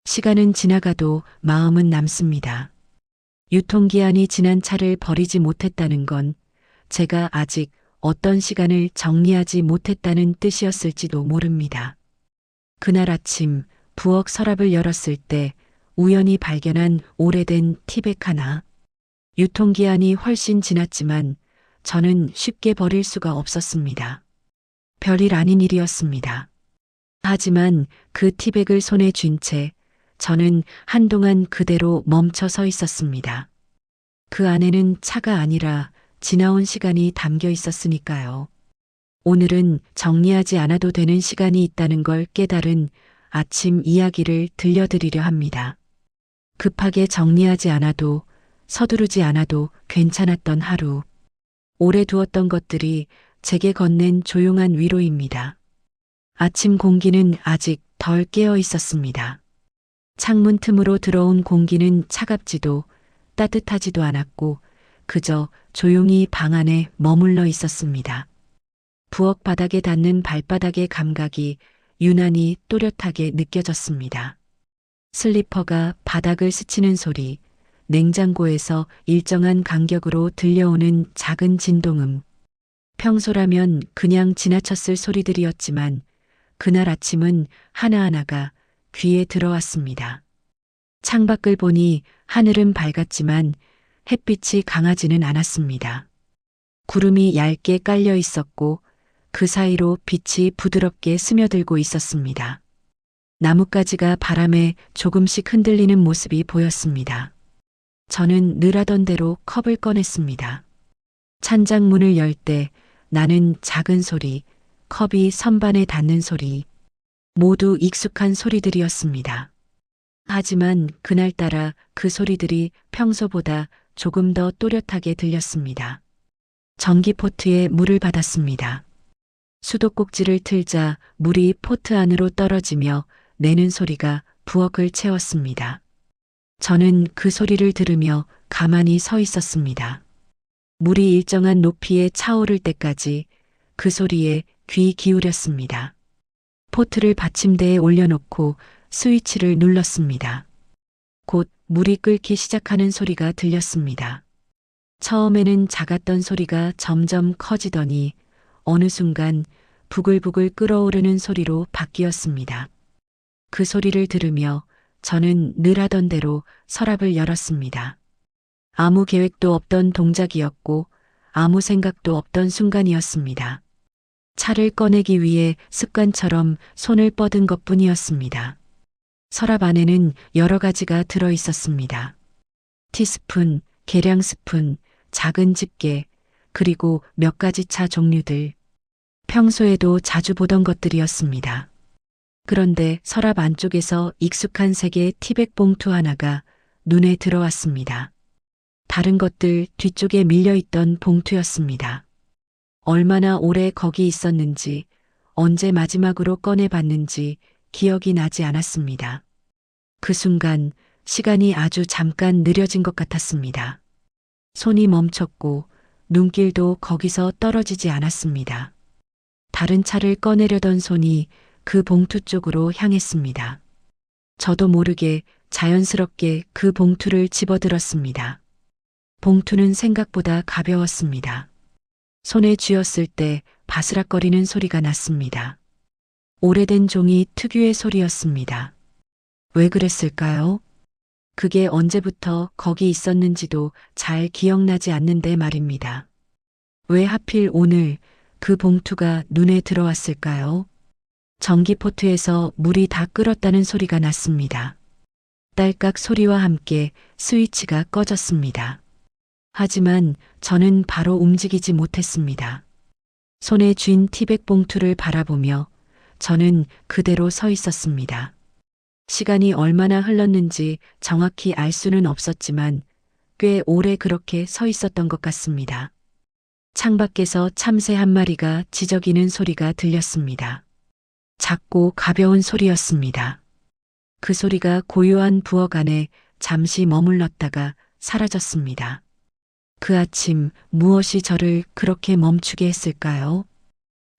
시간은 지나가도 마음은 남습니다. 유통기한이 지난 차를 버리지 못했다는 건 제가 아직 어떤 시간을 정리하지 못했다는 뜻이었을지도 모릅니다. 그날 아침 부엌 서랍을 열었을 때 우연히 발견한 오래된 티백 하나. 유통기한이 훨씬 지났지만 저는 쉽게 버릴 수가 없었습니다. 별일 아닌 일이었습니다. 하지만 그 티백을 손에 쥔 채 저는 한동안 그대로 멈춰 서 있었습니다. 그 안에는 차가 아니라 지나온 시간이 담겨 있었으니까요. 오늘은 정리하지 않아도 되는 시간이 있다는 걸 깨달은 아침 이야기를 들려드리려 합니다. 급하게 정리하지 않아도 서두르지 않아도 괜찮았던 하루. 오래 두었던 것들이 제게 건넨 조용한 위로입니다. 아침 공기는 아직 덜 깨어 있었습니다. 창문 틈으로 들어온 공기는 차갑지도 따뜻하지도 않았고 그저 조용히 방 안에 머물러 있었습니다. 부엌 바닥에 닿는 발바닥의 감각이 유난히 또렷하게 느껴졌습니다. 슬리퍼가 바닥을 스치는 소리, 냉장고에서 일정한 간격으로 들려오는 작은 진동음. 평소라면 그냥 지나쳤을 소리들이었지만 그날 아침은 하나하나가 귀에 들어왔습니다. 창밖을 보니 하늘은 밝았지만 햇빛이 강하지는 않았습니다. 구름이 얇게 깔려 있었고 그 사이로 빛이 부드럽게 스며들고 있었습니다. 나뭇가지가 바람에 조금씩 흔들리는 모습이 보였습니다. 저는 늘 하던 대로 컵을 꺼냈습니다. 찬장문을 열 때 나는 작은 소리, 컵이 선반에 닿는 소리, 모두 익숙한 소리들이었습니다. 하지만 그날따라 그 소리들이 평소보다 조금 더 또렷하게 들렸습니다. 전기포트에 물을 받았습니다. 수도꼭지를 틀자 물이 포트 안으로 떨어지며 내는 소리가 부엌을 채웠습니다. 저는 그 소리를 들으며 가만히 서 있었습니다. 물이 일정한 높이에 차오를 때까지 그 소리에 귀 기울였습니다. 포트를 받침대에 올려놓고 스위치를 눌렀습니다. 곧 물이 끓기 시작하는 소리가 들렸습니다. 처음에는 작았던 소리가 점점 커지더니 어느 순간 부글부글 끓어오르는 소리로 바뀌었습니다. 그 소리를 들으며 저는 늘 하던 대로 서랍을 열었습니다. 아무 계획도 없던 동작이었고 아무 생각도 없던 순간이었습니다. 차를 꺼내기 위해 습관처럼 손을 뻗은 것뿐이었습니다. 서랍 안에는 여러 가지가 들어 있었습니다. 티스푼, 계량 스푼, 작은 집게, 그리고 몇 가지 차 종류들. 평소에도 자주 보던 것들이었습니다. 그런데 서랍 안쪽에서 익숙한 색의 티백 봉투 하나가 눈에 들어왔습니다. 다른 것들 뒤쪽에 밀려있던 봉투였습니다. 얼마나 오래 거기 있었는지, 언제 마지막으로 꺼내봤는지 기억이 나지 않았습니다. 그 순간 시간이 아주 잠깐 느려진 것 같았습니다. 손이 멈췄고 눈길도 거기서 떨어지지 않았습니다. 다른 차를 꺼내려던 손이 그 봉투 쪽으로 향했습니다. 저도 모르게 자연스럽게 그 봉투를 집어들었습니다. 봉투는 생각보다 가벼웠습니다. 손에 쥐었을 때 바스락거리는 소리가 났습니다. 오래된 종이 특유의 소리였습니다. 왜 그랬을까요? 그게 언제부터 거기 있었는지도 잘 기억나지 않는데 말입니다. 왜 하필 오늘 그 봉투가 눈에 들어왔을까요? 전기포트에서 물이 다 끓었다는 소리가 났습니다. 딸깍 소리와 함께 스위치가 꺼졌습니다. 하지만 저는 바로 움직이지 못했습니다. 손에 쥔 티백 봉투를 바라보며 저는 그대로 서 있었습니다. 시간이 얼마나 흘렀는지 정확히 알 수는 없었지만 꽤 오래 그렇게 서 있었던 것 같습니다. 창밖에서 참새 한 마리가 지저귀는 소리가 들렸습니다. 작고 가벼운 소리였습니다. 그 소리가 고요한 부엌 안에 잠시 머물렀다가 사라졌습니다. 그 아침 무엇이 저를 그렇게 멈추게 했을까요?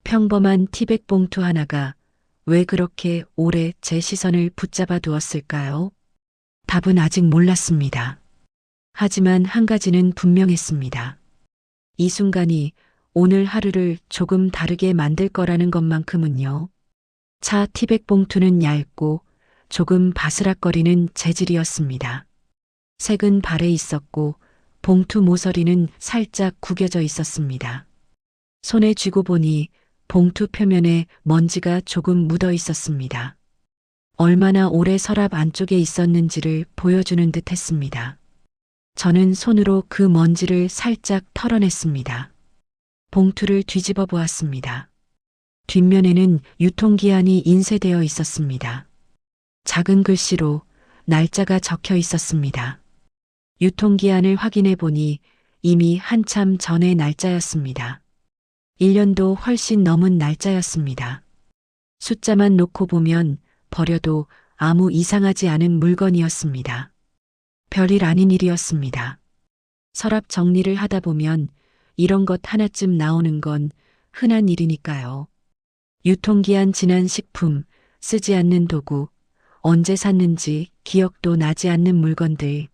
평범한 티백 봉투 하나가 왜 그렇게 오래 제 시선을 붙잡아 두었을까요? 답은 아직 몰랐습니다. 하지만 한 가지는 분명했습니다. 이 순간이 오늘 하루를 조금 다르게 만들 거라는 것만큼은요. 차 티백 봉투는 얇고 조금 바스락거리는 재질이었습니다. 색은 발에 있었고 봉투 모서리는 살짝 구겨져 있었습니다. 손에 쥐고 보니 봉투 표면에 먼지가 조금 묻어 있었습니다. 얼마나 오래 서랍 안쪽에 있었는지를 보여주는 듯 했습니다. 저는 손으로 그 먼지를 살짝 털어냈습니다. 봉투를 뒤집어 보았습니다. 뒷면에는 유통기한이 인쇄되어 있었습니다. 작은 글씨로 날짜가 적혀 있었습니다. 유통기한을 확인해 보니 이미 한참 전의 날짜였습니다. 1년도 훨씬 넘은 날짜였습니다. 숫자만 놓고 보면 버려도 아무 이상하지 않은 물건이었습니다. 별일 아닌 일이었습니다. 서랍 정리를 하다 보면 이런 것 하나쯤 나오는 건 흔한 일이니까요. 유통기한 지난 식품, 쓰지 않는 도구, 언제 샀는지 기억도 나지 않는 물건들.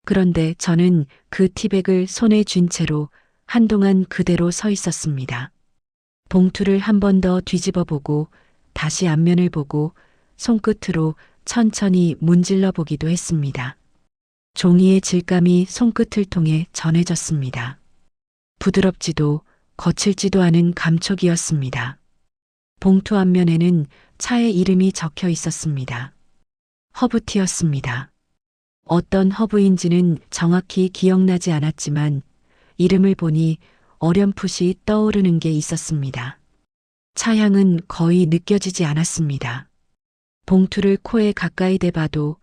그런데 저는 그 티백을 손에 쥔 채로 한동안 그대로 서 있었습니다. 봉투를 한 번 더 뒤집어 보고 다시 앞면을 보고 손끝으로 천천히 문질러 보기도 했습니다. 종이의 질감이 손끝을 통해 전해졌습니다. 부드럽지도 거칠지도 않은 감촉이었습니다. 봉투 앞면에는 차의 이름이 적혀 있었습니다. 허브티였습니다. 어떤 허브인지는 정확히 기억나지 않았지만 이름을 보니 어렴풋이 떠오르는 게 있었습니다. 차향은 거의 느껴지지 않았습니다. 봉투를 코에 가까이 대봐도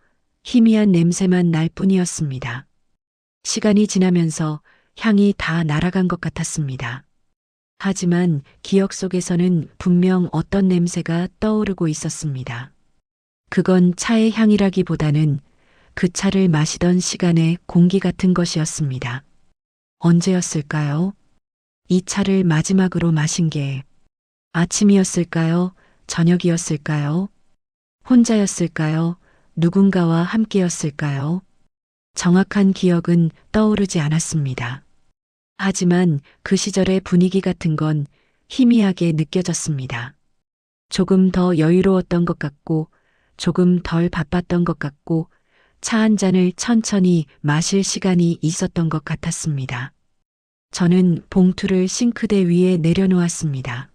희미한 냄새만 날 뿐이었습니다. 시간이 지나면서 향이 다 날아간 것 같았습니다. 하지만 기억 속에서는 분명 어떤 냄새가 떠오르고 있었습니다. 그건 차의 향이라기보다는 그 차를 마시던 시간의 공기 같은 것이었습니다. 언제였을까요? 이 차를 마지막으로 마신 게 아침이었을까요? 저녁이었을까요? 혼자였을까요? 누군가와 함께였을까요? 정확한 기억은 떠오르지 않았습니다. 하지만 그 시절의 분위기 같은 건 희미하게 느껴졌습니다. 조금 더 여유로웠던 것 같고, 조금 덜 바빴던 것 같고, 차 한 잔을 천천히 마실 시간이 있었던 것 같았습니다. 저는 봉투를 싱크대 위에 내려놓았습니다.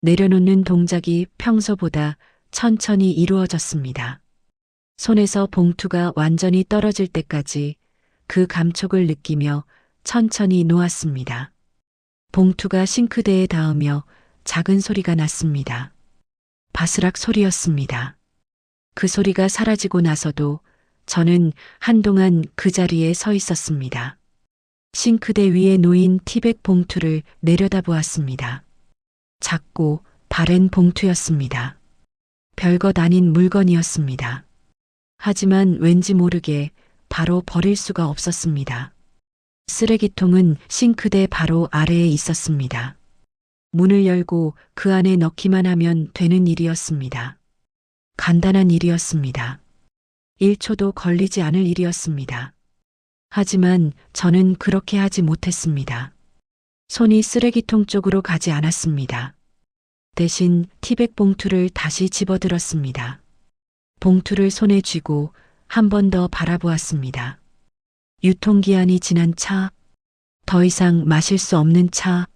내려놓는 동작이 평소보다 천천히 이루어졌습니다. 손에서 봉투가 완전히 떨어질 때까지 그 감촉을 느끼며 천천히 놓았습니다. 봉투가 싱크대에 닿으며 작은 소리가 났습니다. 바스락 소리였습니다. 그 소리가 사라지고 나서도 저는 한동안 그 자리에 서 있었습니다. 싱크대 위에 놓인 티백 봉투를 내려다보았습니다. 작고 바랜 봉투였습니다. 별것 아닌 물건이었습니다. 하지만 왠지 모르게 바로 버릴 수가 없었습니다. 쓰레기통은 싱크대 바로 아래에 있었습니다. 문을 열고 그 안에 넣기만 하면 되는 일이었습니다. 간단한 일이었습니다. 1초도 걸리지 않을 일이었습니다. 하지만 저는 그렇게 하지 못했습니다. 손이 쓰레기통 쪽으로 가지 않았습니다. 대신 티백 봉투를 다시 집어들었습니다. 봉투를 손에 쥐고 한 번 더 바라보았습니다. 유통기한이 지난 차, 더 이상 마실 수 없는 차,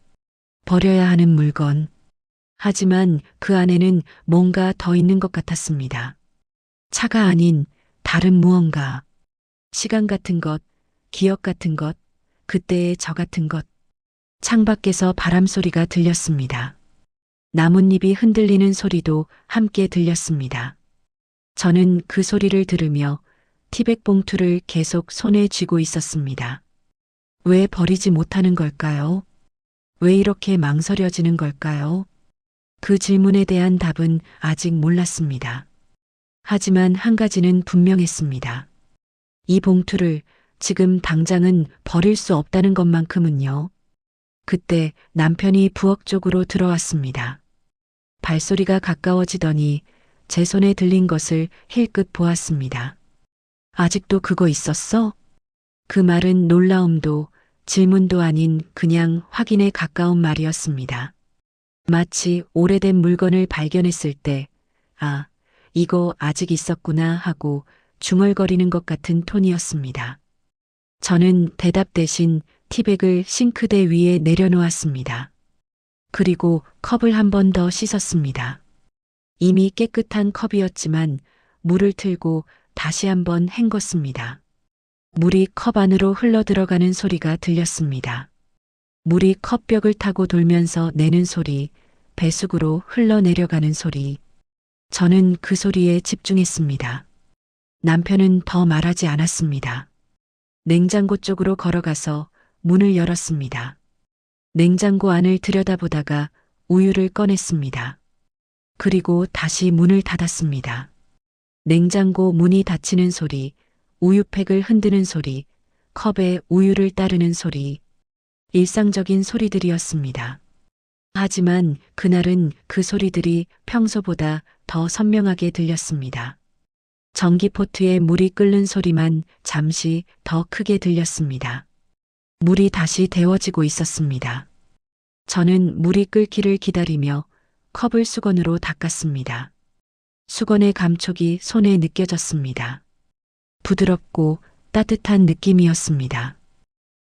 버려야 하는 물건. 하지만 그 안에는 뭔가 더 있는 것 같았습니다. 차가 아닌 다른 무언가. 시간 같은 것, 기억 같은 것, 그때의 저 같은 것. 창밖에서 바람 소리가 들렸습니다. 나뭇잎이 흔들리는 소리도 함께 들렸습니다. 저는 그 소리를 들으며 티백 봉투를 계속 손에 쥐고 있었습니다. 왜 버리지 못하는 걸까요? 왜 이렇게 망설여지는 걸까요? 그 질문에 대한 답은 아직 몰랐습니다. 하지만 한 가지는 분명했습니다. 이 봉투를 지금 당장은 버릴 수 없다는 것만큼은요. 그때 남편이 부엌 쪽으로 들어왔습니다. 발소리가 가까워지더니 제 손에 들린 것을 힐끗 보았습니다. 아직도 그거 있었어? 그 말은 놀라움도 질문도 아닌 그냥 확인에 가까운 말이었습니다. 마치 오래된 물건을 발견했을 때, 아, 이거 아직 있었구나 하고 중얼거리는 것 같은 톤이었습니다. 저는 대답 대신 티백을 싱크대 위에 내려놓았습니다. 그리고 컵을 한 번 더 씻었습니다. 이미 깨끗한 컵이었지만 물을 틀고 다시 한번 헹궜습니다. 물이 컵 안으로 흘러 들어가는 소리가 들렸습니다. 물이 컵벽을 타고 돌면서 내는 소리, 배수구로 흘러내려가는 소리. 저는 그 소리에 집중했습니다. 남편은 더 말하지 않았습니다. 냉장고 쪽으로 걸어가서 문을 열었습니다. 냉장고 안을 들여다보다가 우유를 꺼냈습니다. 그리고 다시 문을 닫았습니다. 냉장고 문이 닫히는 소리, 우유팩을 흔드는 소리, 컵에 우유를 따르는 소리, 일상적인 소리들이었습니다. 하지만 그날은 그 소리들이 평소보다 더 선명하게 들렸습니다. 전기포트에 물이 끓는 소리만 잠시 더 크게 들렸습니다. 물이 다시 데워지고 있었습니다. 저는 물이 끓기를 기다리며 컵을 수건으로 닦았습니다. 수건의 감촉이 손에 느껴졌습니다. 부드럽고 따뜻한 느낌이었습니다.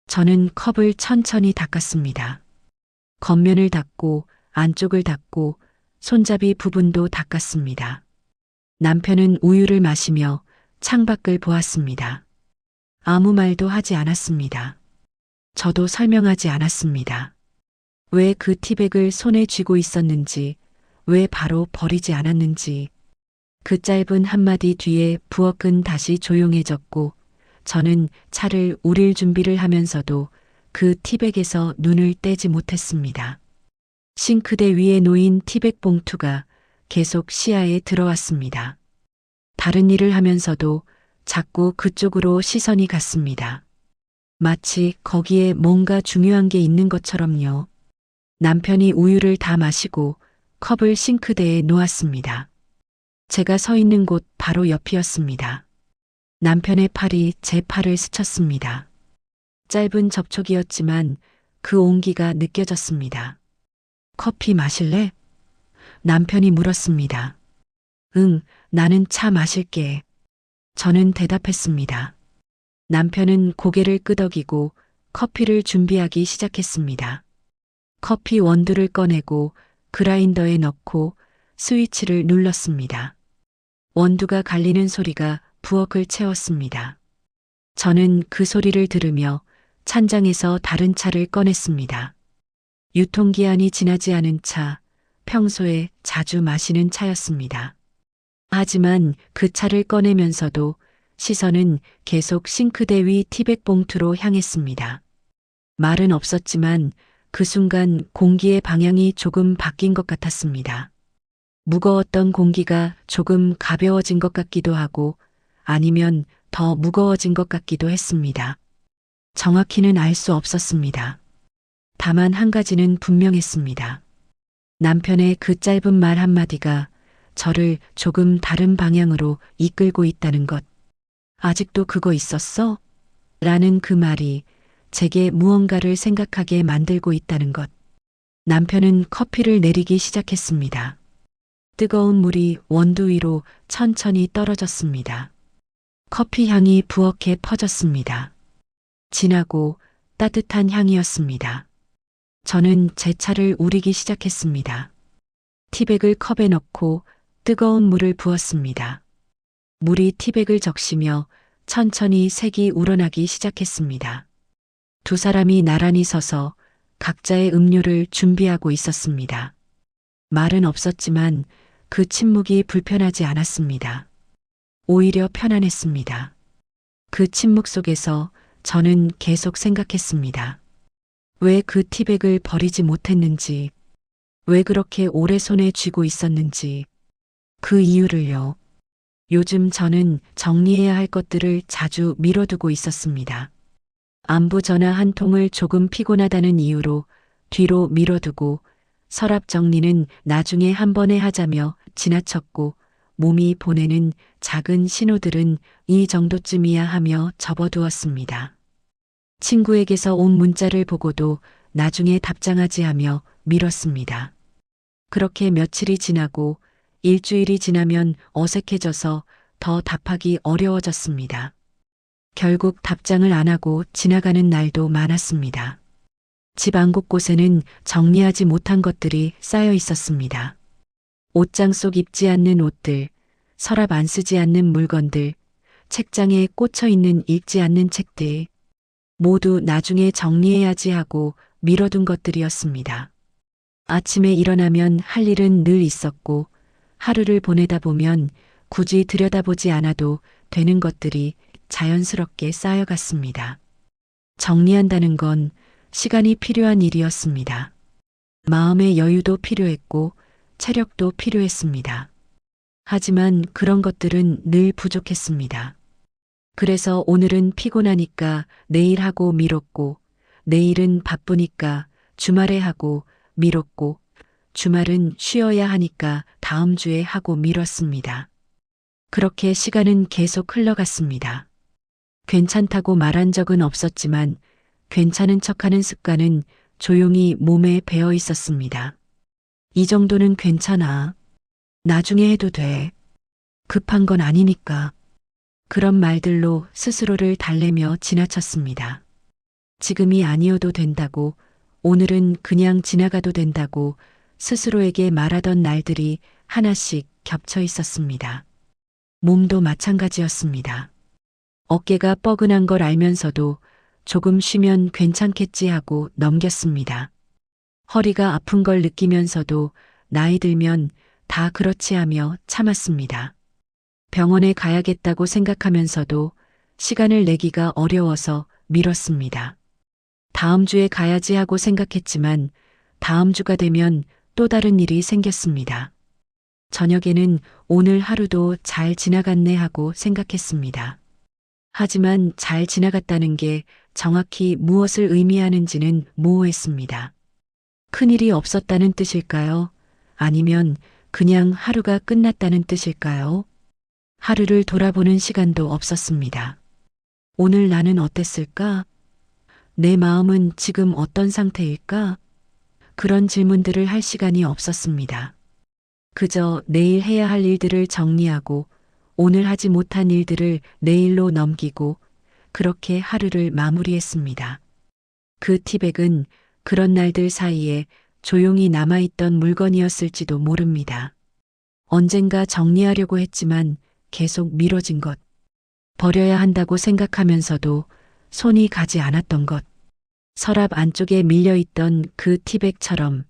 저는 컵을 천천히 닦았습니다. 겉면을 닦고 안쪽을 닦고 손잡이 부분도 닦았습니다. 남편은 우유를 마시며 창밖을 보았습니다. 아무 말도 하지 않았습니다. 저도 설명하지 않았습니다. 왜 그 티백을 손에 쥐고 있었는지, 왜 바로 버리지 않았는지. 그 짧은 한마디 뒤에 부엌은 다시 조용해졌고 저는 차를 우릴 준비를 하면서도 그 티백에서 눈을 떼지 못했습니다. 싱크대 위에 놓인 티백 봉투가 계속 시야에 들어왔습니다. 다른 일을 하면서도 자꾸 그쪽으로 시선이 갔습니다. 마치 거기에 뭔가 중요한 게 있는 것처럼요. 남편이 우유를 다 마시고 컵을 싱크대에 놓았습니다. 제가 서 있는 곳 바로 옆이었습니다. 남편의 팔이 제 팔을 스쳤습니다. 짧은 접촉이었지만 그 온기가 느껴졌습니다. 커피 마실래? 남편이 물었습니다. 응, 나는 차 마실게. 저는 대답했습니다. 남편은 고개를 끄덕이고 커피를 준비하기 시작했습니다. 커피 원두를 꺼내고 그라인더에 넣고 스위치를 눌렀습니다. 원두가 갈리는 소리가 부엌을 채웠습니다. 저는 그 소리를 들으며 찬장에서 다른 차를 꺼냈습니다. 유통기한이 지나지 않은 차, 평소에 자주 마시는 차였습니다. 하지만 그 차를 꺼내면서도 시선은 계속 싱크대 위 티백 봉투로 향했습니다. 말은 없었지만 그 순간 공기의 방향이 조금 바뀐 것 같았습니다. 무거웠던 공기가 조금 가벼워진 것 같기도 하고 아니면 더 무거워진 것 같기도 했습니다. 정확히는 알 수 없었습니다. 다만 한 가지는 분명했습니다. 남편의 그 짧은 말 한마디가 저를 조금 다른 방향으로 이끌고 있다는 것. 아직도 그거 있었어? 라는 그 말이 제게 무언가를 생각하게 만들고 있다는 것. 남편은 커피를 내리기 시작했습니다. 뜨거운 물이 원두 위로 천천히 떨어졌습니다. 커피 향이 부엌에 퍼졌습니다. 진하고 따뜻한 향이었습니다. 저는 제 차를 우리기 시작했습니다. 티백을 컵에 넣고 뜨거운 물을 부었습니다. 물이 티백을 적시며 천천히 색이 우러나기 시작했습니다. 두 사람이 나란히 서서 각자의 음료를 준비하고 있었습니다. 말은 없었지만 그 침묵이 불편하지 않았습니다. 오히려 편안했습니다. 그 침묵 속에서 저는 계속 생각했습니다. 왜 그 티백을 버리지 못했는지, 왜 그렇게 오래 손에 쥐고 있었는지, 그 이유를요. 요즘 저는 정리해야 할 것들을 자주 미뤄두고 있었습니다. 안부 전화 한 통을 조금 피곤하다는 이유로 뒤로 미뤄두고 서랍 정리는 나중에 한 번에 하자며 지나쳤고 몸이 보내는 작은 신호들은 이 정도쯤이야 하며 접어두었습니다. 친구에게서 온 문자를 보고도 나중에 답장하지 하며 미뤘습니다. 그렇게 며칠이 지나고 일주일이 지나면 어색해져서 더 답하기 어려워졌습니다. 결국 답장을 안 하고 지나가는 날도 많았습니다. 집 안 곳곳에는 정리하지 못한 것들이 쌓여 있었습니다. 옷장 속 입지 않는 옷들, 서랍 안 쓰지 않는 물건들, 책장에 꽂혀 있는 읽지 않는 책들, 모두 나중에 정리해야지 하고 미뤄둔 것들이었습니다. 아침에 일어나면 할 일은 늘 있었고 하루를 보내다 보면 굳이 들여다보지 않아도 되는 것들이 자연스럽게 쌓여갔습니다. 정리한다는 건 시간이 필요한 일이었습니다. 마음의 여유도 필요했고 체력도 필요했습니다. 하지만 그런 것들은 늘 부족했습니다. 그래서 오늘은 피곤하니까 내일 하고 미뤘고, 내일은 바쁘니까 주말에 하고 미뤘고, 주말은 쉬어야 하니까 다음 주에 하고 미뤘습니다. 그렇게 시간은 계속 흘러갔습니다. 괜찮다고 말한 적은 없었지만 괜찮은 척하는 습관은 조용히 몸에 배어 있었습니다. 이 정도는 괜찮아. 나중에 해도 돼. 급한 건 아니니까. 그런 말들로 스스로를 달래며 지나쳤습니다. 지금이 아니어도 된다고, 오늘은 그냥 지나가도 된다고 스스로에게 말하던 날들이 하나씩 겹쳐 있었습니다. 몸도 마찬가지였습니다. 어깨가 뻐근한 걸 알면서도 조금 쉬면 괜찮겠지 하고 넘겼습니다. 허리가 아픈 걸 느끼면서도 나이 들면 다 그렇지 하며 참았습니다. 병원에 가야겠다고 생각하면서도 시간을 내기가 어려워서 미뤘습니다. 다음 주에 가야지 하고 생각했지만 다음 주가 되면 또 다른 일이 생겼습니다. 저녁에는 오늘 하루도 잘 지나갔네 하고 생각했습니다. 하지만 잘 지나갔다는 게 정확히 무엇을 의미하는지는 모호했습니다. 큰일이 없었다는 뜻일까요? 아니면 그냥 하루가 끝났다는 뜻일까요? 하루를 돌아보는 시간도 없었습니다. 오늘 나는 어땠을까? 내 마음은 지금 어떤 상태일까? 그런 질문들을 할 시간이 없었습니다. 그저 내일 해야 할 일들을 정리하고 오늘 하지 못한 일들을 내일로 넘기고 그렇게 하루를 마무리했습니다. 그 티백은 그런 날들 사이에 조용히 남아있던 물건이었을지도 모릅니다. 언젠가 정리하려고 했지만 계속 미뤄진 것, 버려야 한다고 생각하면서도 손이 가지 않았던 것, 서랍 안쪽에 밀려있던 그 티백처럼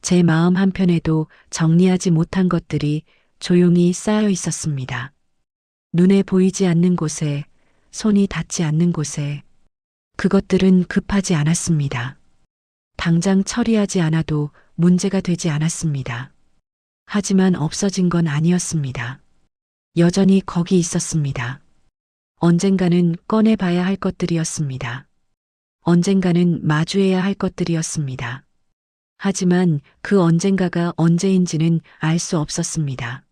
제 마음 한편에도 정리하지 못한 것들이 조용히 쌓여 있었습니다. 눈에 보이지 않는 곳에, 손이 닿지 않는 곳에, 그것들은 급하지 않았습니다. 당장 처리하지 않아도 문제가 되지 않았습니다. 하지만 없어진 건 아니었습니다. 여전히 거기 있었습니다. 언젠가는 꺼내봐야 할 것들이었습니다. 언젠가는 마주해야 할 것들이었습니다. 하지만 그 언젠가가 언제인지는 알 수 없었습니다.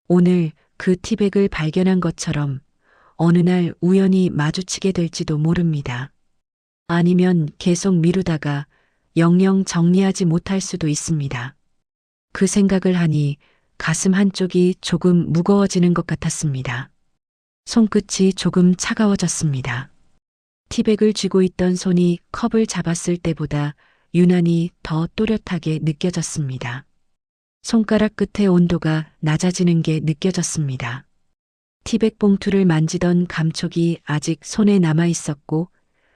오늘 그 티백을 발견한 것처럼 어느 날 우연히 마주치게 될지도 모릅니다. 아니면 계속 미루다가 영영 정리하지 못할 수도 있습니다. 그 생각을 하니 가슴 한쪽이 조금 무거워지는 것 같았습니다. 손끝이 조금 차가워졌습니다. 티백을 쥐고 있던 손이 컵을 잡았을 때보다 유난히 더 또렷하게 느껴졌습니다. 손가락 끝의 온도가 낮아지는 게 느껴졌습니다. 티백 봉투를 만지던 감촉이 아직 손에 남아 있었고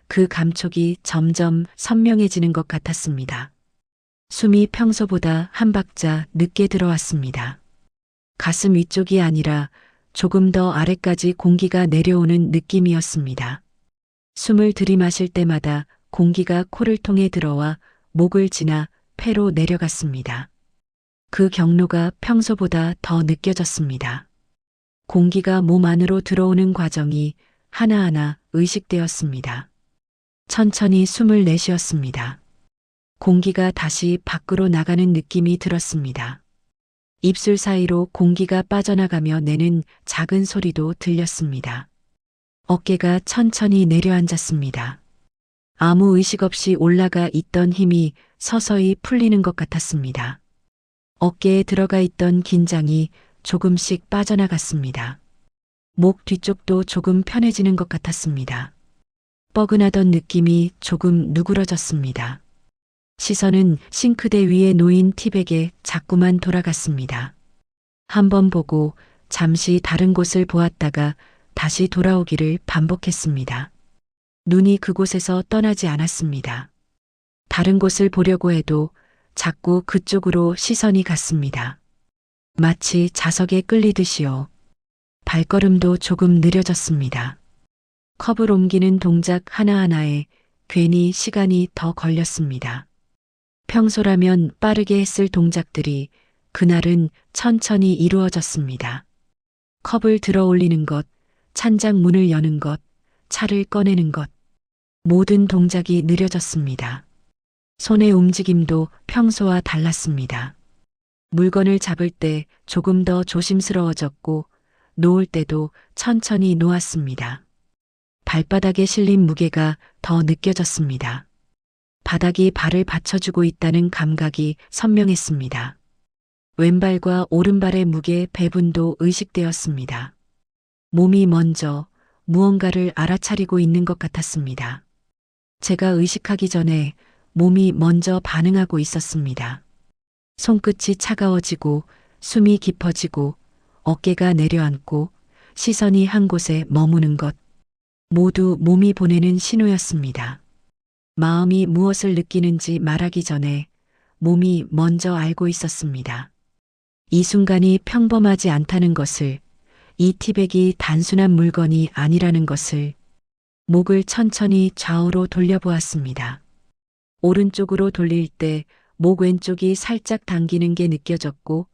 그 감촉이 점점 선명해지는 것 같았습니다. 숨이 평소보다 한 박자 늦게 들어왔습니다. 가슴 위쪽이 아니라 조금 더 아래까지 공기가 내려오는 느낌이었습니다. 숨을 들이마실 때마다 공기가 코를 통해 들어와 목을 지나 폐로 내려갔습니다. 그 경로가 평소보다 더 느껴졌습니다. 공기가 몸 안으로 들어오는 과정이 하나하나 의식되었습니다. 천천히 숨을 내쉬었습니다. 공기가 다시 밖으로 나가는 느낌이 들었습니다. 입술 사이로 공기가 빠져나가며 내는 작은 소리도 들렸습니다. 어깨가 천천히 내려앉았습니다. 아무 의식 없이 올라가 있던 힘이 서서히 풀리는 것 같았습니다. 어깨에 들어가 있던 긴장이 조금씩 빠져나갔습니다. 목 뒤쪽도 조금 편해지는 것 같았습니다. 뻐근하던 느낌이 조금 누그러졌습니다. 시선은 싱크대 위에 놓인 티백에 자꾸만 돌아갔습니다. 한 번 보고 잠시 다른 곳을 보았다가 다시 돌아오기를 반복했습니다. 눈이 그곳에서 떠나지 않았습니다. 다른 곳을 보려고 해도 자꾸 그쪽으로 시선이 갔습니다. 마치 자석에 끌리듯이요. 발걸음도 조금 느려졌습니다. 컵을 옮기는 동작 하나하나에 괜히 시간이 더 걸렸습니다. 평소라면 빠르게 했을 동작들이 그날은 천천히 이루어졌습니다. 컵을 들어 올리는 것, 찬장 문을 여는 것, 차를 꺼내는 것. 모든 동작이 느려졌습니다. 손의 움직임도 평소와 달랐습니다. 물건을 잡을 때 조금 더 조심스러워졌고 놓을 때도 천천히 놓았습니다. 발바닥에 실린 무게가 더 느껴졌습니다. 바닥이 발을 받쳐주고 있다는 감각이 선명했습니다. 왼발과 오른발의 무게 배분도 의식되었습니다. 몸이 먼저 무언가를 알아차리고 있는 것 같았습니다. 제가 의식하기 전에 몸이 먼저 반응하고 있었습니다. 손끝이 차가워지고 숨이 깊어지고 어깨가 내려앉고 시선이 한 곳에 머무는 것. 모두 몸이 보내는 신호였습니다. 마음이 무엇을 느끼는지 말하기 전에 몸이 먼저 알고 있었습니다. 이 순간이 평범하지 않다는 것을, 이 티백이 단순한 물건이 아니라는 것을. 목을 천천히 좌우로 돌려보았습니다. 오른쪽으로 돌릴 때 목 왼쪽이 살짝 당기는 게 느껴졌고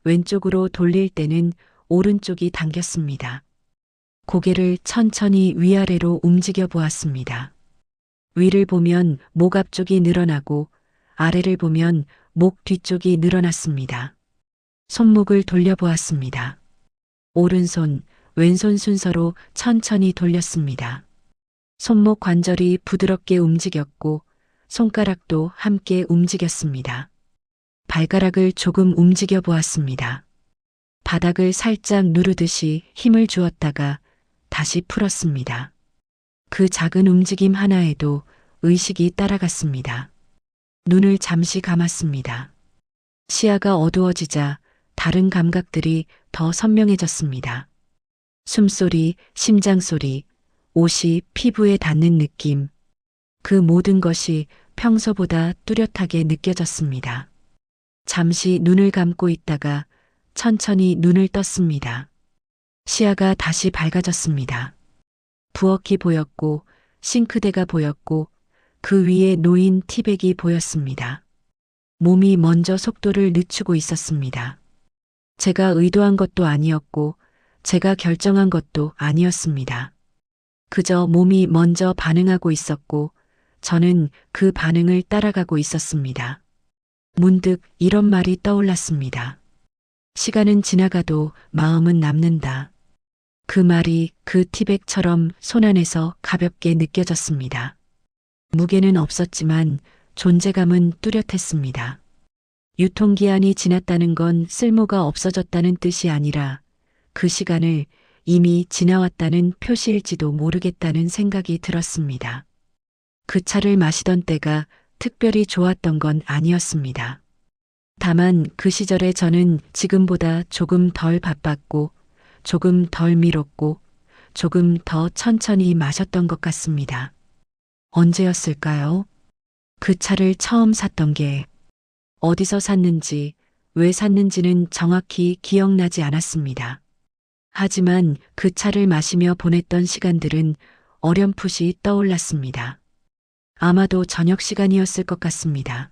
왼쪽으로 돌릴 때는 오른쪽이 당겼습니다. 고개를 천천히 위아래로 움직여 보았습니다. 위를 보면 목 앞쪽이 늘어나고 아래를 보면 목 뒤쪽이 늘어났습니다. 손목을 돌려보았습니다. 오른손, 왼손 순서로 천천히 돌렸습니다. 손목 관절이 부드럽게 움직였고 손가락도 함께 움직였습니다. 발가락을 조금 움직여 보았습니다. 바닥을 살짝 누르듯이 힘을 주었다가 다시 풀었습니다. 그 작은 움직임 하나에도 의식이 따라갔습니다. 눈을 잠시 감았습니다. 시야가 어두워지자 다른 감각들이 더 선명해졌습니다. 숨소리, 심장소리, 옷이 피부에 닿는 느낌. 그 모든 것이 평소보다 뚜렷하게 느껴졌습니다. 잠시 눈을 감고 있다가 천천히 눈을 떴습니다. 시야가 다시 밝아졌습니다. 부엌이 보였고 싱크대가 보였고 그 위에 놓인 티백이 보였습니다. 몸이 먼저 속도를 늦추고 있었습니다. 제가 의도한 것도 아니었고 제가 결정한 것도 아니었습니다. 그저 몸이 먼저 반응하고 있었고 저는 그 반응을 따라가고 있었습니다. 문득 이런 말이 떠올랐습니다. 시간은 지나가도 마음은 남는다. 그 말이 그 티백처럼 손안에서 가볍게 느껴졌습니다. 무게는 없었지만 존재감은 뚜렷했습니다. 유통기한이 지났다는 건 쓸모가 없어졌다는 뜻이 아니라 그 시간을 이미 지나왔다는 표시일지도 모르겠다는 생각이 들었습니다. 그 차를 마시던 때가 특별히 좋았던 건 아니었습니다. 다만 그 시절에 저는 지금보다 조금 덜 바빴고 조금 덜 미뤘고 조금 더 천천히 마셨던 것 같습니다. 언제였을까요? 그 차를 처음 샀던 게 어디서 샀는지 왜 샀는지는 정확히 기억나지 않았습니다. 하지만 그 차를 마시며 보냈던 시간들은 어렴풋이 떠올랐습니다. 아마도 저녁 시간이었을 것 같습니다.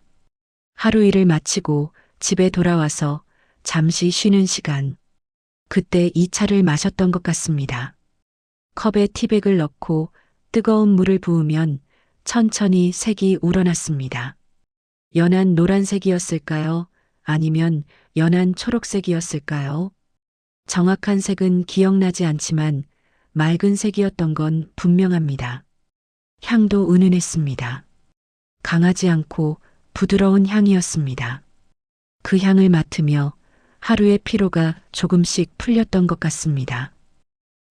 하루 일을 마치고 집에 돌아와서 잠시 쉬는 시간. 그때 이 차를 마셨던 것 같습니다. 컵에 티백을 넣고 뜨거운 물을 부으면 천천히 색이 우러났습니다. 연한 노란색이었을까요? 아니면 연한 초록색이었을까요? 정확한 색은 기억나지 않지만 맑은 색이었던 건 분명합니다. 향도 은은했습니다. 강하지 않고 부드러운 향이었습니다. 그 향을 맡으며 하루의 피로가 조금씩 풀렸던 것 같습니다.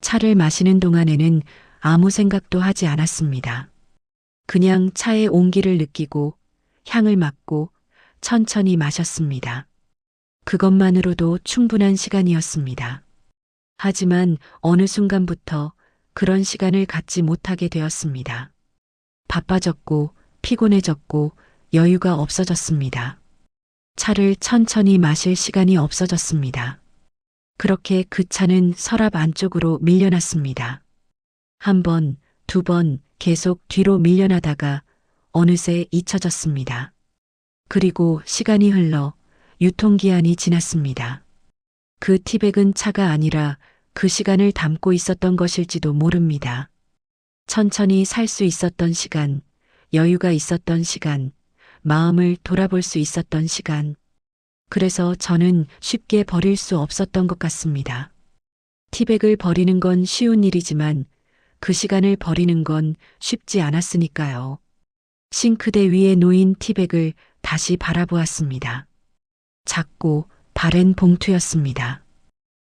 차를 마시는 동안에는 아무 생각도 하지 않았습니다. 그냥 차의 온기를 느끼고 향을 맡고 천천히 마셨습니다. 그것만으로도 충분한 시간이었습니다. 하지만 어느 순간부터 그런 시간을 갖지 못하게 되었습니다. 바빠졌고 피곤해졌고 여유가 없어졌습니다. 차를 천천히 마실 시간이 없어졌습니다. 그렇게 그 차는 서랍 안쪽으로 밀려났습니다. 한 번, 두 번 계속 뒤로 밀려나다가 어느새 잊혀졌습니다. 그리고 시간이 흘러 유통기한이 지났습니다. 그 티백은 차가 아니라 그 시간을 담고 있었던 것일지도 모릅니다. 천천히 살 수 있었던 시간, 여유가 있었던 시간, 마음을 돌아볼 수 있었던 시간. 그래서 저는 쉽게 버릴 수 없었던 것 같습니다. 티백을 버리는 건 쉬운 일이지만 그 시간을 버리는 건 쉽지 않았으니까요. 싱크대 위에 놓인 티백을 다시 바라보았습니다. 작고 바랜 봉투였습니다.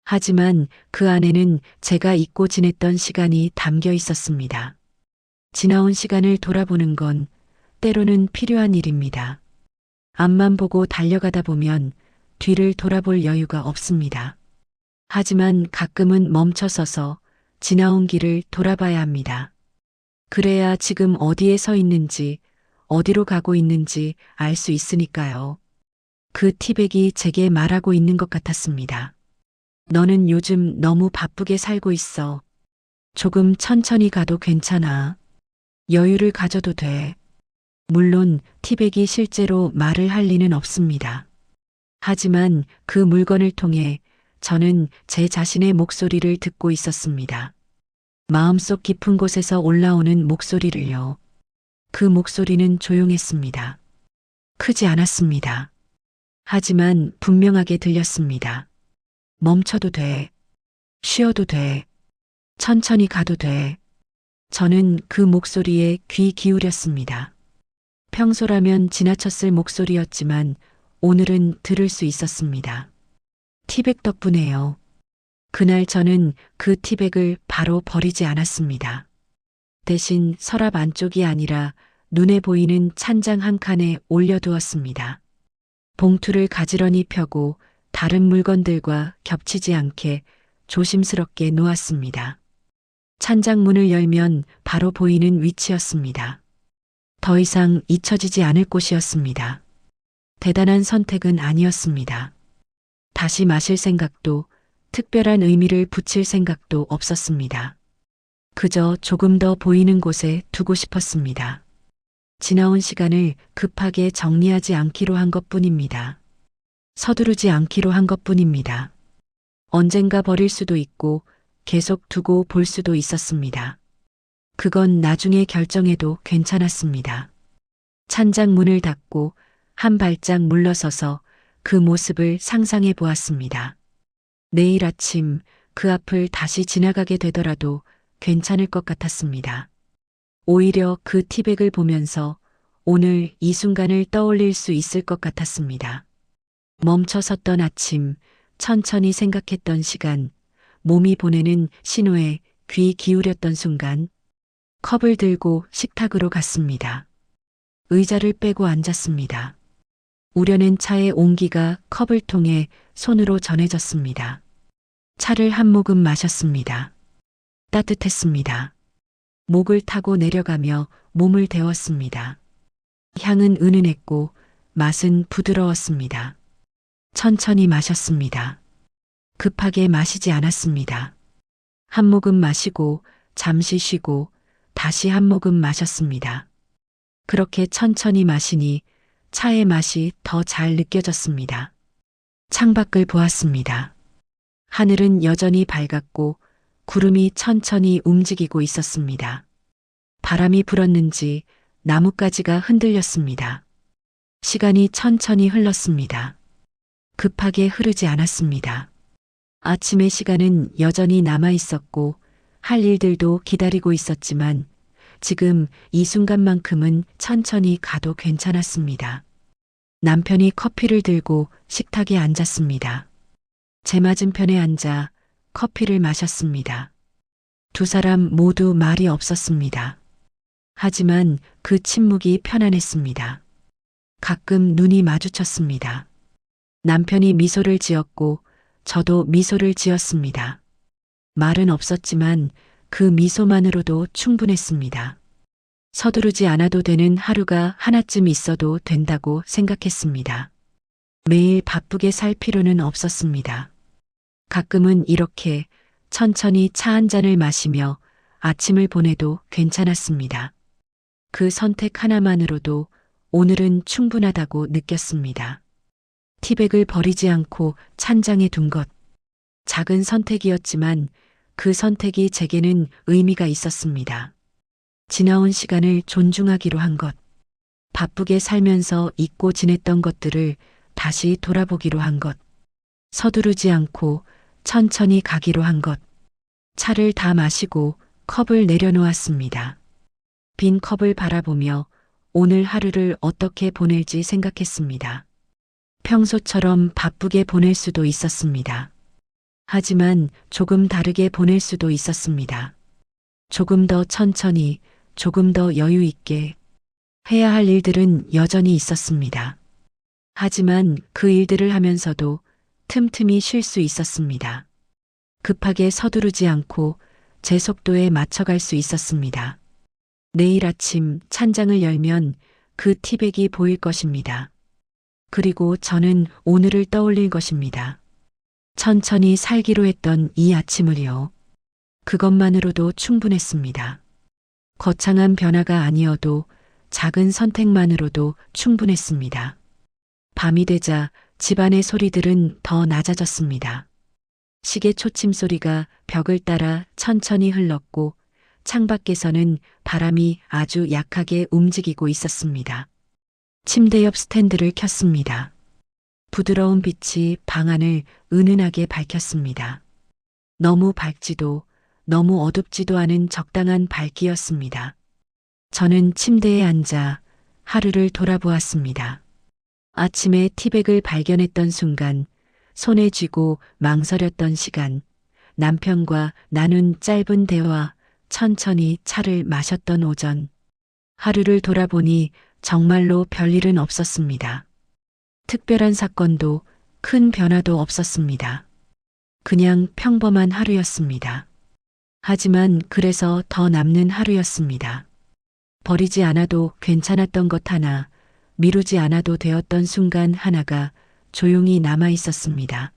하지만 그 안에는 제가 잊고 지냈던 시간이 담겨 있었습니다. 지나온 시간을 돌아보는 건 때로는 필요한 일입니다. 앞만 보고 달려가다 보면 뒤를 돌아볼 여유가 없습니다. 하지만 가끔은 멈춰서서 지나온 길을 돌아봐야 합니다. 그래야 지금 어디에 서 있는지, 어디로 가고 있는지 알 수 있으니까요. 그 티백이 제게 말하고 있는 것 같았습니다. 너는 요즘 너무 바쁘게 살고 있어. 조금 천천히 가도 괜찮아. 여유를 가져도 돼. 물론 티백이 실제로 말을 할 리는 없습니다. 하지만 그 물건을 통해 저는 제 자신의 목소리를 듣고 있었습니다. 마음속 깊은 곳에서 올라오는 목소리를요. 그 목소리는 조용했습니다. 크지 않았습니다. 하지만 분명하게 들렸습니다. 멈춰도 돼. 쉬어도 돼. 천천히 가도 돼. 저는 그 목소리에 귀 기울였습니다. 평소라면 지나쳤을 목소리였지만 오늘은 들을 수 있었습니다. 티백 덕분에요. 그날 저는 그 티백을 바로 버리지 않았습니다. 대신 서랍 안쪽이 아니라 눈에 보이는 찬장 한 칸에 올려두었습니다. 봉투를 가지런히 펴고 다른 물건들과 겹치지 않게 조심스럽게 놓았습니다. 찬장 문을 열면 바로 보이는 위치였습니다. 더 이상 잊혀지지 않을 곳이었습니다. 대단한 선택은 아니었습니다. 다시 마실 생각도 특별한 의미를 붙일 생각도 없었습니다. 그저 조금 더 보이는 곳에 두고 싶었습니다. 지나온 시간을 급하게 정리하지 않기로 한 것뿐입니다. 서두르지 않기로 한 것뿐입니다. 언젠가 버릴 수도 있고 계속 두고 볼 수도 있었습니다. 그건 나중에 결정해도 괜찮았습니다. 찬장 문을 닫고 한 발짝 물러서서 그 모습을 상상해 보았습니다. 내일 아침 그 앞을 다시 지나가게 되더라도 괜찮을 것 같았습니다. 오히려 그 티백을 보면서 오늘 이 순간을 떠올릴 수 있을 것 같았습니다. 멈춰 섰던 아침, 천천히 생각했던 시간, 몸이 보내는 신호에 귀 기울였던 순간, 컵을 들고 식탁으로 갔습니다. 의자를 빼고 앉았습니다. 우려낸 차의 온기가 컵을 통해 손으로 전해졌습니다. 차를 한 모금 마셨습니다. 따뜻했습니다. 목을 타고 내려가며 몸을 데웠습니다. 향은 은은했고 맛은 부드러웠습니다. 천천히 마셨습니다. 급하게 마시지 않았습니다. 한 모금 마시고 잠시 쉬고 다시 한 모금 마셨습니다. 그렇게 천천히 마시니 차의 맛이 더 잘 느껴졌습니다. 창밖을 보았습니다. 하늘은 여전히 밝았고 구름이 천천히 움직이고 있었습니다. 바람이 불었는지 나뭇가지가 흔들렸습니다. 시간이 천천히 흘렀습니다. 급하게 흐르지 않았습니다. 아침의 시간은 여전히 남아 있었고 할 일들도 기다리고 있었지만 지금 이 순간만큼은 천천히 가도 괜찮았습니다. 남편이 커피를 들고 식탁에 앉았습니다. 제 맞은편에 앉아 커피를 마셨습니다. 두 사람 모두 말이 없었습니다. 하지만 그 침묵이 편안했습니다. 가끔 눈이 마주쳤습니다. 남편이 미소를 지었고 저도 미소를 지었습니다. 말은 없었지만 그 미소만으로도 충분했습니다. 서두르지 않아도 되는 하루가 하나쯤 있어도 된다고 생각했습니다. 매일 바쁘게 살 필요는 없었습니다. 가끔은 이렇게 천천히 차 한 잔을 마시며 아침을 보내도 괜찮았습니다. 그 선택 하나만으로도 오늘은 충분하다고 느꼈습니다. 티백을 버리지 않고 찬장에 둔 것. 작은 선택이었지만 그 선택이 제게는 의미가 있었습니다. 지나온 시간을 존중하기로 한 것. 바쁘게 살면서 잊고 지냈던 것들을 다시 돌아보기로 한 것. 서두르지 않고 천천히 가기로 한 것. 차를 다 마시고 컵을 내려놓았습니다. 빈 컵을 바라보며 오늘 하루를 어떻게 보낼지 생각했습니다. 평소처럼 바쁘게 보낼 수도 있었습니다. 하지만 조금 다르게 보낼 수도 있었습니다. 조금 더 천천히, 조금 더 여유 있게. 해야 할 일들은 여전히 있었습니다. 하지만 그 일들을 하면서도 틈틈이 쉴 수 있었습니다. 급하게 서두르지 않고 제 속도에 맞춰갈 수 있었습니다. 내일 아침 찬장을 열면 그 티백이 보일 것입니다. 그리고 저는 오늘을 떠올릴 것입니다. 천천히 살기로 했던 이 아침을요. 그것만으로도 충분했습니다. 거창한 변화가 아니어도 작은 선택만으로도 충분했습니다. 밤이 되자 집안의 소리들은 더 낮아졌습니다. 시계 초침 소리가 벽을 따라 천천히 흘렀고 창밖에서는 바람이 아주 약하게 움직이고 있었습니다. 침대 옆 스탠드를 켰습니다. 부드러운 빛이 방 안을 은은하게 밝혔습니다. 너무 밝지도 너무 어둡지도 않은 적당한 밝기였습니다. 저는 침대에 앉아 하루를 돌아보았습니다. 아침에 티백을 발견했던 순간, 손에 쥐고 망설였던 시간, 남편과 나눈 짧은 대화, 천천히 차를 마셨던 오전. 하루를 돌아보니 정말로 별일은 없었습니다. 특별한 사건도 큰 변화도 없었습니다. 그냥 평범한 하루였습니다. 하지만 그래서 더 남는 하루였습니다. 버리지 않아도 괜찮았던 것 하나, 미루지 않아도 되었던 순간 하나가 조용히 남아 있었습니다.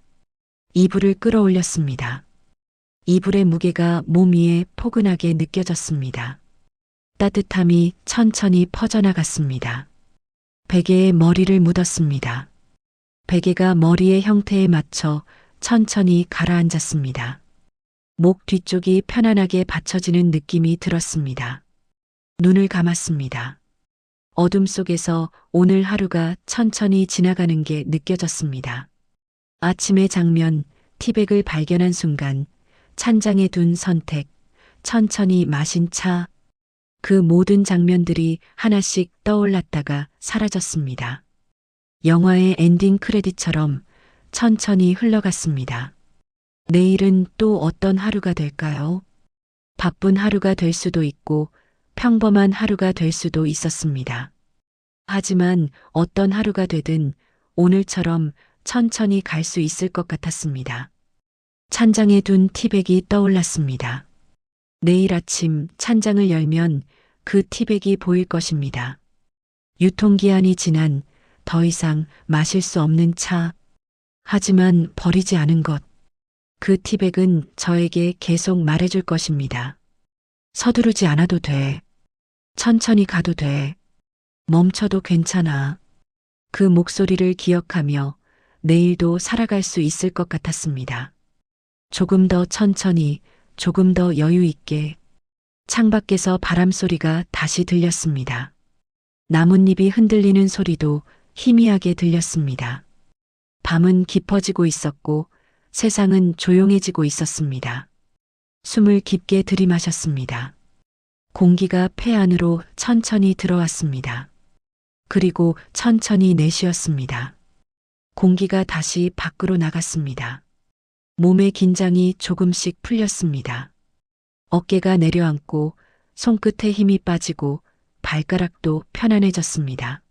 이불을 끌어올렸습니다. 이불의 무게가 몸 위에 포근하게 느껴졌습니다. 따뜻함이 천천히 퍼져나갔습니다. 베개에 머리를 묻었습니다. 베개가 머리의 형태에 맞춰 천천히 가라앉았습니다. 목 뒤쪽이 편안하게 받쳐지는 느낌이 들었습니다. 눈을 감았습니다. 어둠 속에서 오늘 하루가 천천히 지나가는 게 느껴졌습니다. 아침의 장면, 티백을 발견한 순간, 찬장에 둔 선택, 천천히 마신 차, 그 모든 장면들이 하나씩 떠올랐다가 사라졌습니다. 영화의 엔딩 크레딧처럼 천천히 흘러갔습니다. 내일은 또 어떤 하루가 될까요? 바쁜 하루가 될 수도 있고 평범한 하루가 될 수도 있었습니다. 하지만 어떤 하루가 되든 오늘처럼 천천히 갈 수 있을 것 같았습니다. 찬장에 둔 티백이 떠올랐습니다. 내일 아침 찬장을 열면 그 티백이 보일 것입니다. 유통기한이 지난 더 이상 마실 수 없는 차. 하지만 버리지 않은 것. 그 티백은 저에게 계속 말해줄 것입니다. 서두르지 않아도 돼. 천천히 가도 돼. 멈춰도 괜찮아. 그 목소리를 기억하며 내일도 살아갈 수 있을 것 같았습니다. 조금 더 천천히, 조금 더 여유 있게. 창밖에서 바람 소리가 다시 들렸습니다. 나뭇잎이 흔들리는 소리도 희미하게 들렸습니다. 밤은 깊어지고 있었고 세상은 조용해지고 있었습니다. 숨을 깊게 들이마셨습니다. 공기가 폐 안으로 천천히 들어왔습니다. 그리고 천천히 내쉬었습니다. 공기가 다시 밖으로 나갔습니다. 몸의 긴장이 조금씩 풀렸습니다. 어깨가 내려앉고 손끝에 힘이 빠지고 발가락도 편안해졌습니다.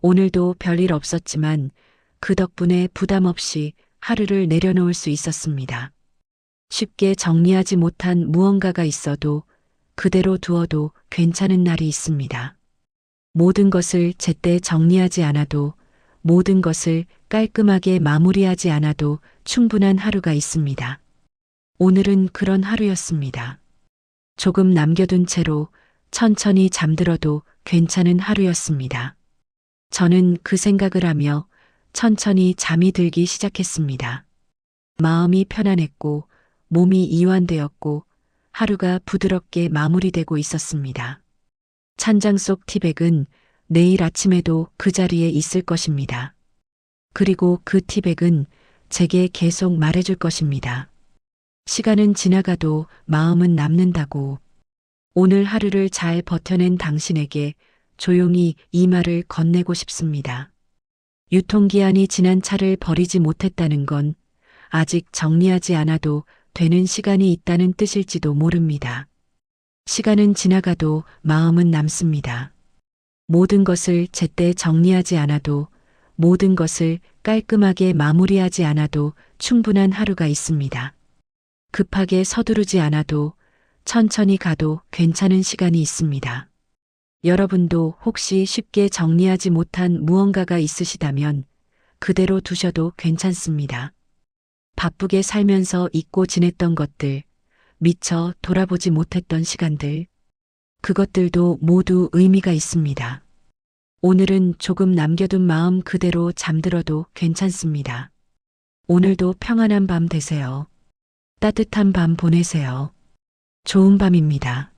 오늘도 별일 없었지만 그 덕분에 부담 없이 하루를 내려놓을 수 있었습니다. 쉽게 정리하지 못한 무언가가 있어도 그대로 두어도 괜찮은 날이 있습니다. 모든 것을 제때 정리하지 않아도, 모든 것을 깔끔하게 마무리하지 않아도 충분한 하루가 있습니다. 오늘은 그런 하루였습니다. 조금 남겨둔 채로 천천히 잠들어도 괜찮은 하루였습니다. 저는 그 생각을 하며 천천히 잠이 들기 시작했습니다. 마음이 편안했고 몸이 이완되었고 하루가 부드럽게 마무리되고 있었습니다. 찬장 속 티백은 내일 아침에도 그 자리에 있을 것입니다. 그리고 그 티백은 제게 계속 말해줄 것입니다. 시간은 지나가도 마음은 남는다고. 오늘 하루를 잘 버텨낸 당신에게 조용히 이 말을 건네고 싶습니다. 유통기한이 지난 차를 버리지 못했다는 건 아직 정리하지 않아도 되는 시간이 있다는 뜻일지도 모릅니다. 시간은 지나가도 마음은 남습니다. 모든 것을 제때 정리하지 않아도, 모든 것을 깔끔하게 마무리하지 않아도 충분한 하루가 있습니다. 급하게 서두르지 않아도, 천천히 가도 괜찮은 시간이 있습니다. 여러분도 혹시 쉽게 정리하지 못한 무언가가 있으시다면 그대로 두셔도 괜찮습니다. 바쁘게 살면서 잊고 지냈던 것들, 미처 돌아보지 못했던 시간들, 그것들도 모두 의미가 있습니다. 오늘은 조금 남겨둔 마음 그대로 잠들어도 괜찮습니다. 오늘도 평안한 밤 되세요. 따뜻한 밤 보내세요. 좋은 밤입니다.